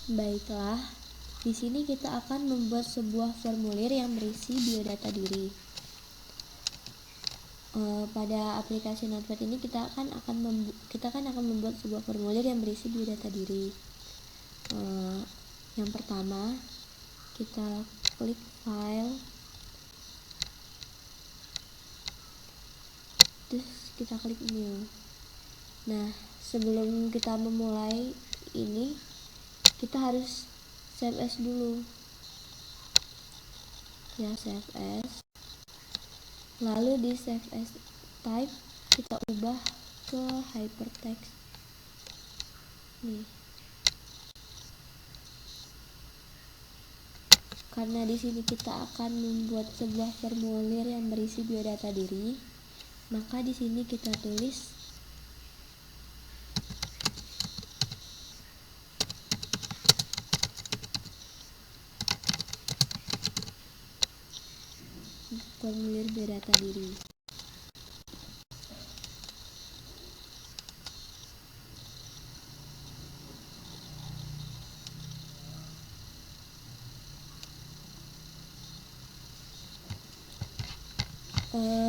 Baiklah, di sini kita akan membuat sebuah formulir yang berisi biodata diri. Pada aplikasi Notepad ini kita akan membuat sebuah formulir yang berisi biodata diri. Yang pertama, kita klik file, terus kita klik new. Nah, sebelum kita memulai ini, kita harus save as dulu. Ya, save as. Lalu di save as type kita ubah ke hypertext. Nih. Karena di sini kita akan membuat sebuah formulir yang berisi biodata diri, maka di sini kita tulis formulir biodata diri.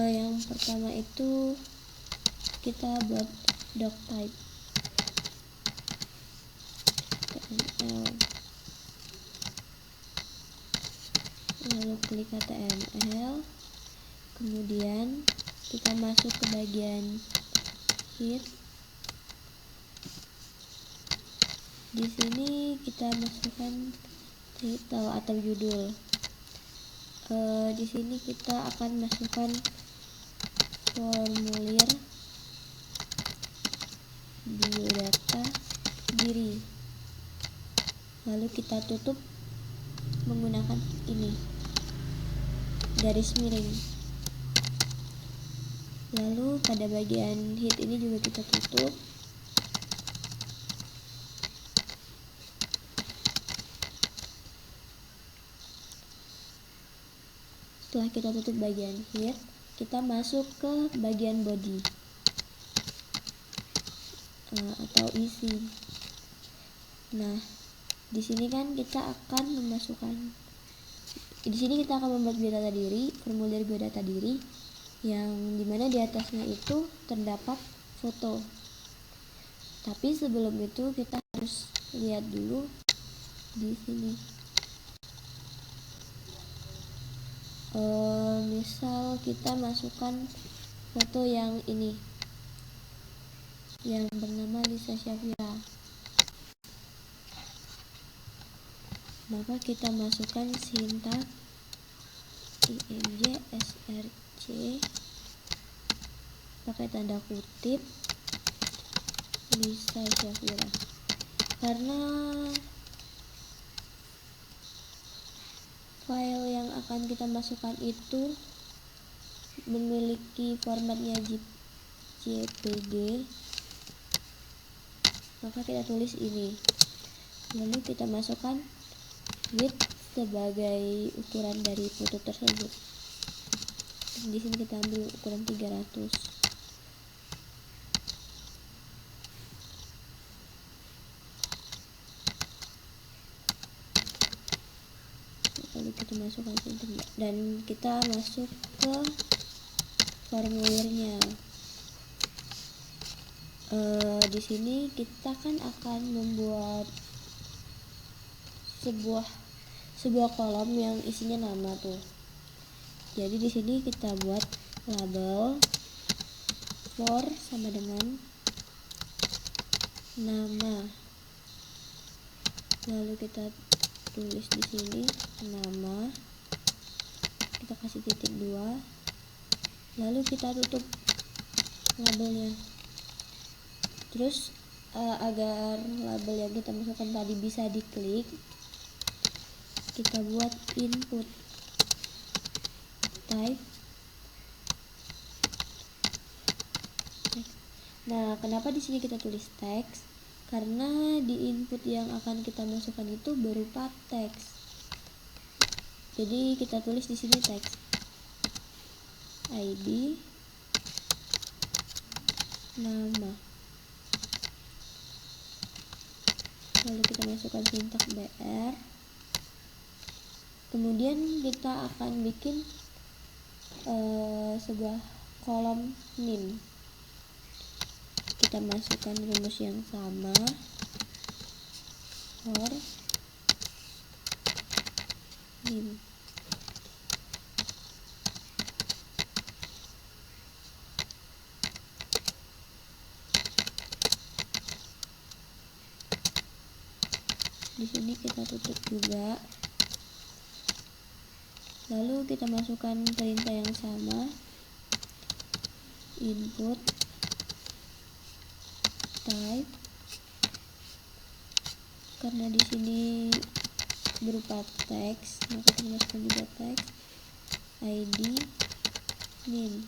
Yang pertama itu kita buat doc type HTML, lalu klik HTML, kemudian kita masuk ke bagian head. Di sini kita masukkan title atau judul. Di sini kita akan masukkan formulir biodata diri, lalu kita tutup menggunakan ini, garis miring. Lalu pada bagian head ini juga kita tutup. Setelah kita tutup bagian head, kita masuk ke bagian body atau isi. Nah, di sini kan kita akan membuat biodata diri, formulir biodata diri, yang dimana di atasnya itu terdapat foto. Tapi sebelum itu kita harus lihat dulu di sini. Misal kita masukkan foto yang ini, yang bernama Lisa Syafira, maka kita masukkan sintaks INJ SRC pakai tanda kutip Lisa Syafira, karena file yang akan kita masukkan itu memiliki formatnya JPG, maka kita tulis ini. Lalu kita masukkan width sebagai ukuran dari foto tersebut. Di sini kita ambil ukuran 300. Lalu kita masukkan sini dan kita masuk ke formulirnya. Di sini kita kan akan membuat sebuah kolom yang isinya nama tuh. Jadi di sini kita buat label for sama dengan nama. Lalu kita tulis di sini nama. Kita kasih titik 2. Lalu kita tutup labelnya. Terus agar label yang kita masukkan tadi bisa diklik, kita buat input type. Nah, kenapa di sini kita tulis teks? Karena di input yang akan kita masukkan itu berupa teks. Jadi kita tulis di sini teks ID, nama. lalu kita masukkan sintak BR. Kemudian kita akan bikin sebuah kolom nim. Kita masukkan rumus yang sama, for nim. Di sini kita tutup juga. Lalu kita masukkan perintah yang sama, input type. Karena di sini berupa teks, maka kita masukkan juga teks, ID, name.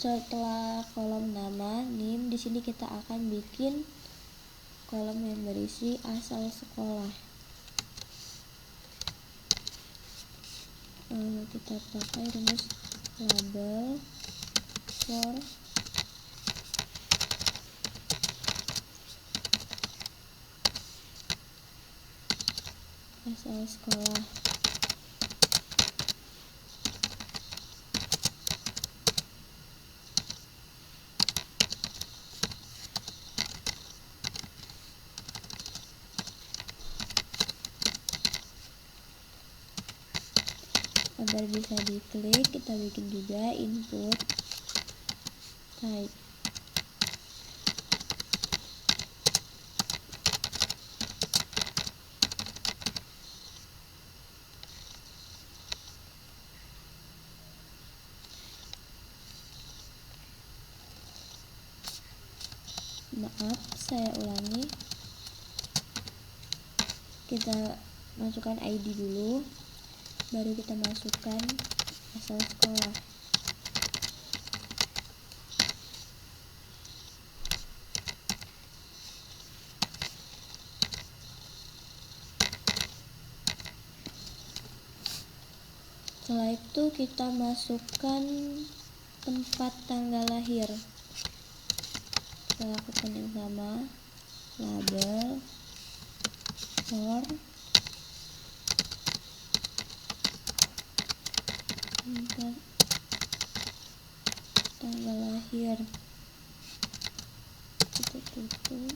Setelah kolom nama nim, di sini kita akan bikin kolom yang berisi asal sekolah. Kita pakai rumus label for asal sekolah. Agar bisa diklik, kita bikin juga input type. Maaf, saya ulangi. Kita masukkan ID dulu, baru kita masukkan asal sekolah. Setelah itu kita masukkan tempat tanggal lahir. Kita lakukan yang sama, label for tempat tanggal lahir. Kita tutup.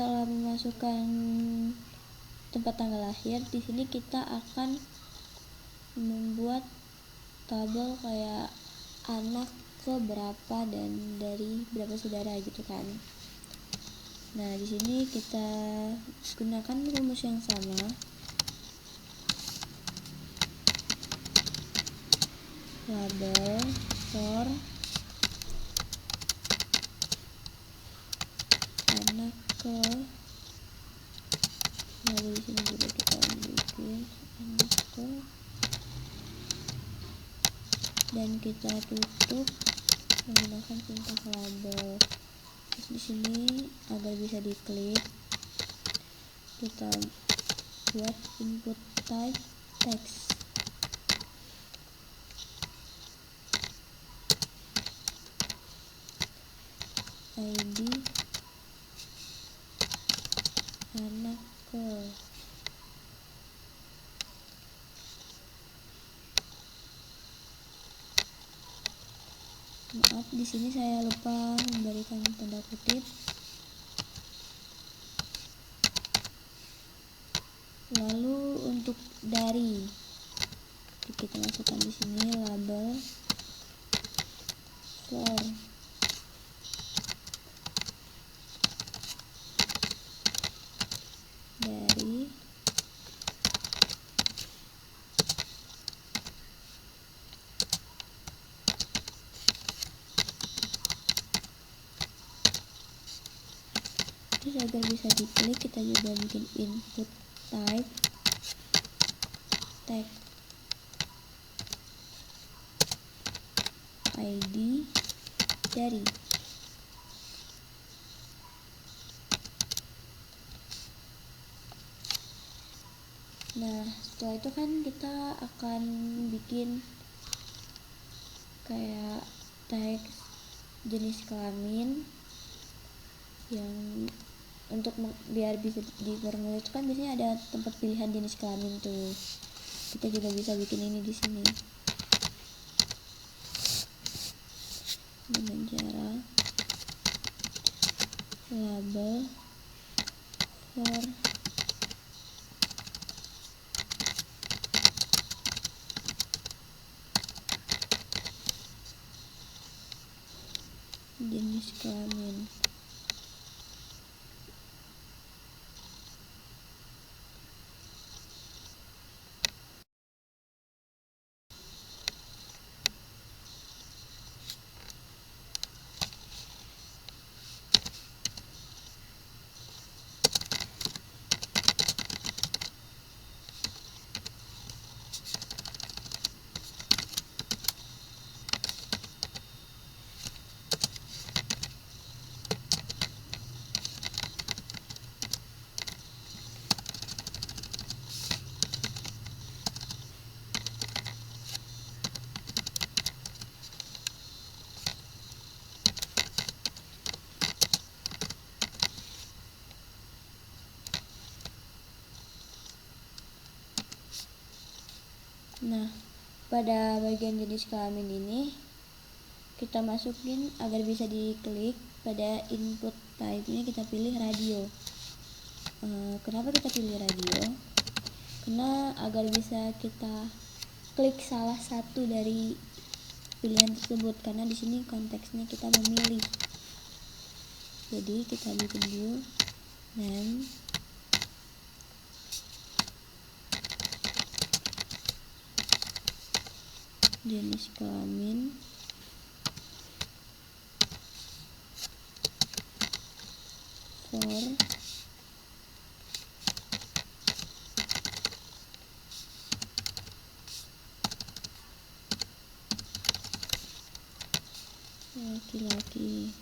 Setelah memasukkan tempat tanggal lahir, di sini kita akan membuat tabel kayak anak ke berapa dan dari berapa saudara gitu kan. Nah, di sini kita gunakan rumus yang sama. Label for anak ke lalu di sini juga kita bikin underscore dan kita tutup menggunakan sintaks label. Terus di sini agar bisa diklik kita buat input type text. ID anak ke. Maaf, di sini saya lupa memberikan tanda kutip. Lalu untuk dari kita masukkan di sini label for dari terus agar bisa diklik kita juga bikin input type text ID dari. Nah, setelah itu kan kita akan bikin kayak teks jenis kelamin yang untuk biar bisa di formulir itu kan biasanya ada tempat pilihan jenis kelamin tuh. Kita juga bisa bikin ini di sini dengan cara label for jenis kelamin. Nah, pada bagian jenis kelamin ini kita masukin agar bisa diklik pada input type ini kita pilih radio. Kenapa kita pilih radio? Karena agar bisa kita klik salah satu dari pilihan tersebut, karena di sini konteksnya kita memilih. Jadi kita bikin dulu name jenis kelamin for laki-laki.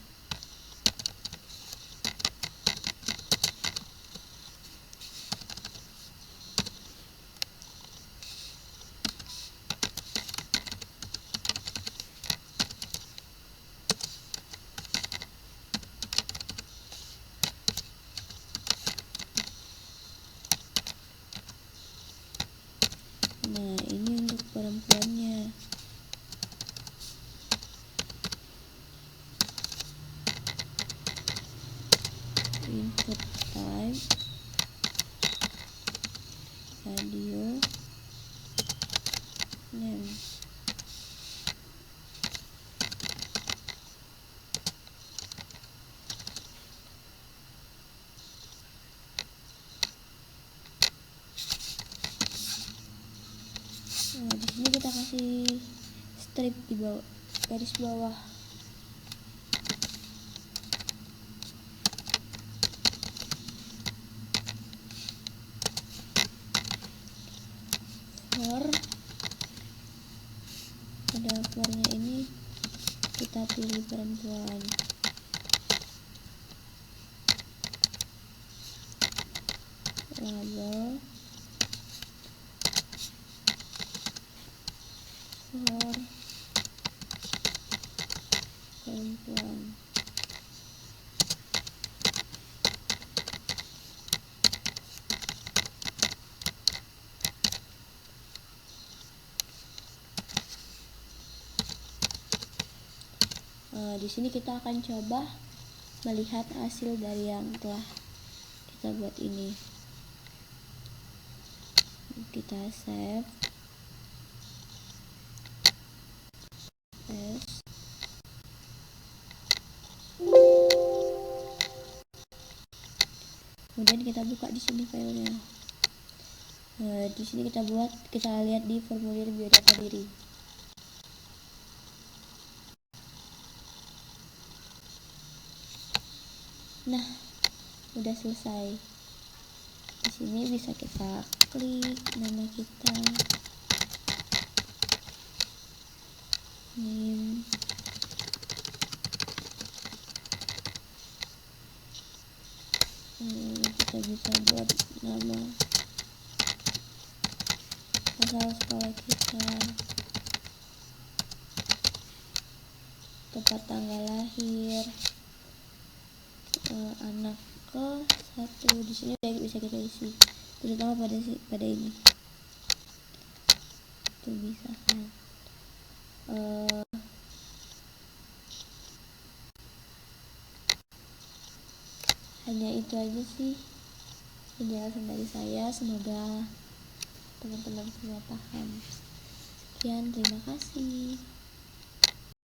Nah, ini untuk perempuannya. Input type radio name. Nah, di sini kita kasih strip di bawah, garis bawah. for, pada for-nya ini kita pilih perempuan. Label for perempuan. Di sini kita akan coba melihat hasil dari yang telah kita buat ini. Kita save as. Kemudian kita buka di sini filenya. Di sini kita lihat di formulir biodata diri. Nah, udah selesai. Di sini bisa kita klik nama kita, name, kita bisa buat nama, asal sekolah kita, tempat tanggal lahir, anak ke 1. Di sini bisa kita isi, terutama pada ini. Itu bisa kan. Hanya itu aja sih penjelasan dari saya. Semoga teman-teman semua paham. Sekian, terima kasih.